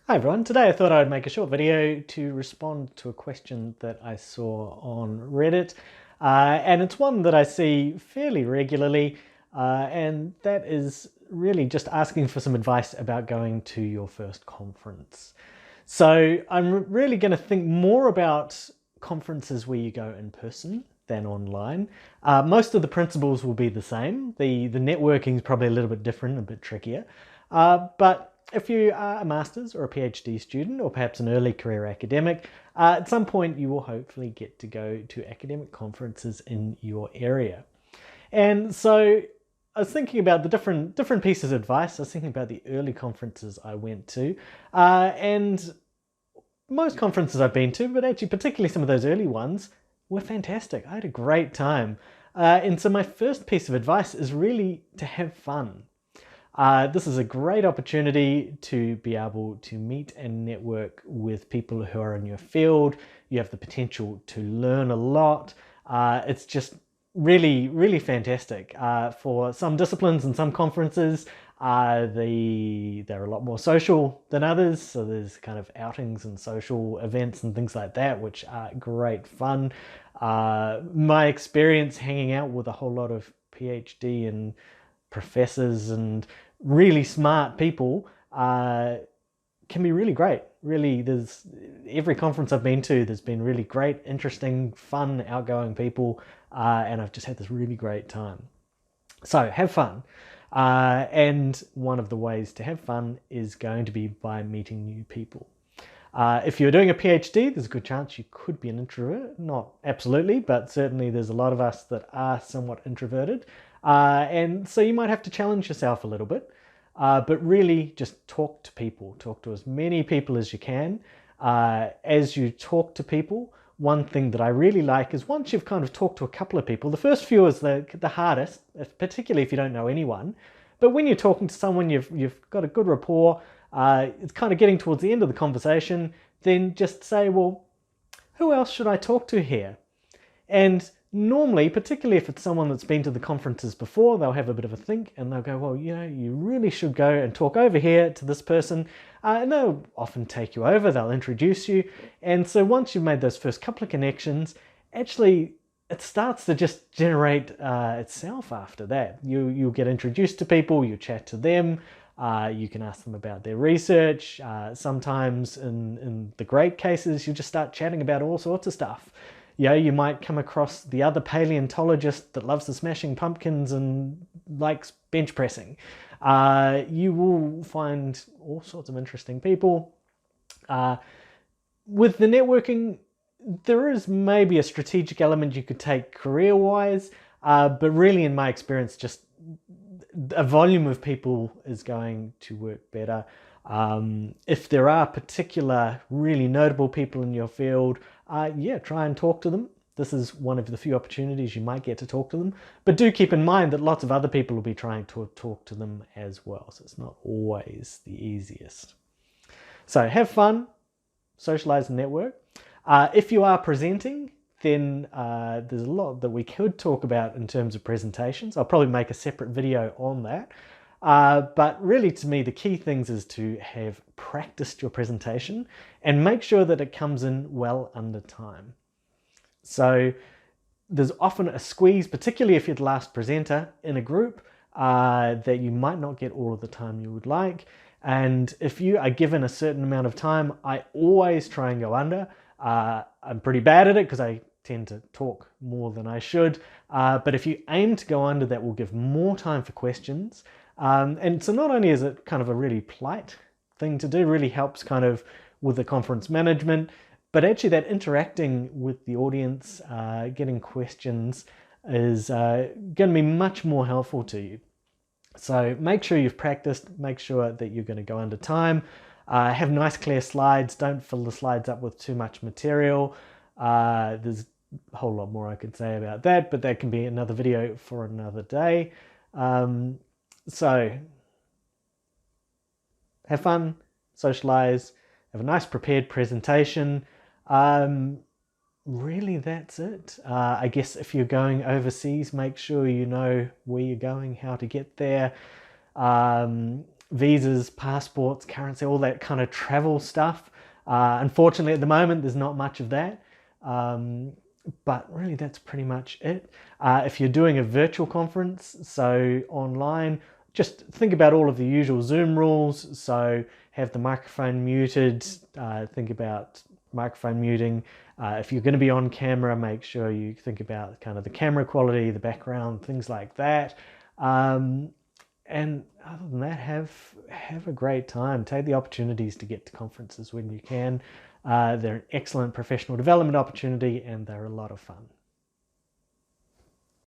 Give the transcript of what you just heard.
Hi everyone, today I thought I'd make a short video to respond to a question that I saw on Reddit, and it's one that I see fairly regularly, and that is really just asking for some advice about going to your first conference. So I'm really going to think more about conferences where you go in person than online. Most of the principles will be the same. The networking is probably a little bit different, a bit trickier, but if you are a master's or a PhD student, or perhaps an early career academic, at some point you will hopefully get to go to academic conferences in your area. And so I was thinking about the different pieces of advice. I was thinking about the early conferences I went to, and most conferences I've been to, but actually particularly some of those early ones, were fantastic. I had a great time. And so my first piece of advice is really to have fun. This is a great opportunity to be able to meet and network with people who are in your field. You have the potential to learn a lot. It's just really fantastic. For some disciplines and some conferences, they're a lot more social than others. So there's kind of outings and social events and things like that, which are great fun. My experience hanging out with a whole lot of PhD and professors and really smart people can be really great. Really, there's every conference I've been to, there's been really great, interesting, fun, outgoing people, and I've just had this really great time. So have fun. And one of the ways to have fun is going to be by meeting new people. If you're doing a PhD, there's a good chance you could be an introvert. Not absolutely, but certainly there's a lot of us that are somewhat introverted. And so you might have to challenge yourself a little bit. But really just talk to people. Talk to as many people as you can. As you talk to people, one thing that I really like is once you've kind of talked to a couple of people, the first few is the hardest, particularly if you don't know anyone. But when you're talking to someone, you've got a good rapport, it's kind of getting towards the end of the conversation, then just say, well, who else should I talk to here? And normally, particularly if it's someone that's been to the conferences before, they'll have a bit of a think and they'll go, well, you really should go and talk over here to this person. And they'll often take you over, they'll introduce you. And so once you've made those first couple of connections, actually it starts to just generate itself after that. You'll get introduced to people, you chat to them, you can ask them about their research. Sometimes in the great cases, you just start chatting about all sorts of stuff. You might come across the other paleontologist that loves the Smashing Pumpkins and likes bench pressing. You will find all sorts of interesting people. With the networking, there is maybe a strategic element you could take career-wise, but really in my experience, just a volume of people is going to work better. If there are particular really notable people in your field, try and talk to them. This is one of the few opportunities you might get to talk to them. But do keep in mind that lots of other people will be trying to talk to them as well. So it's not always the easiest. So have fun, socialize and network. If you are presenting, then there's a lot that we could talk about in terms of presentations. I'll probably make a separate video on that. But really, to me, the key things is to have practiced your presentation and make sure that it comes in well under time. So there's often a squeeze, particularly if you're the last presenter in a group, that you might not get all of the time you would like. And if you are given a certain amount of time, I always try and go under. I'm pretty bad at it because I tend to talk more than I should. But if you aim to go under, that will give more time for questions. And so not only is it kind of a really polite thing to do, really helps kind of with the conference management, but actually that interacting with the audience, getting questions is going to be much more helpful to you. So make sure you've practiced, make sure that you're going to go under time, have nice clear slides, don't fill the slides up with too much material. There's a whole lot more I could say about that, but that can be another video for another day. So have fun, socialize, have a nice prepared presentation. Really, that's it. I guess if you're going overseas, make sure you know where you're going, how to get there. visas, passports, currency, all that kind of travel stuff. Unfortunately, at the moment, there's not much of that. But really, that's pretty much it. If you're doing a virtual conference, so online, just think about all of the usual Zoom rules. So have the microphone muted, think about microphone muting. If you're going to be on camera, make sure you think about kind of the camera quality, the background, things like that. And other than that, have a great time. Take the opportunities to get to conferences when you can. They're an excellent professional development opportunity, and they're a lot of fun.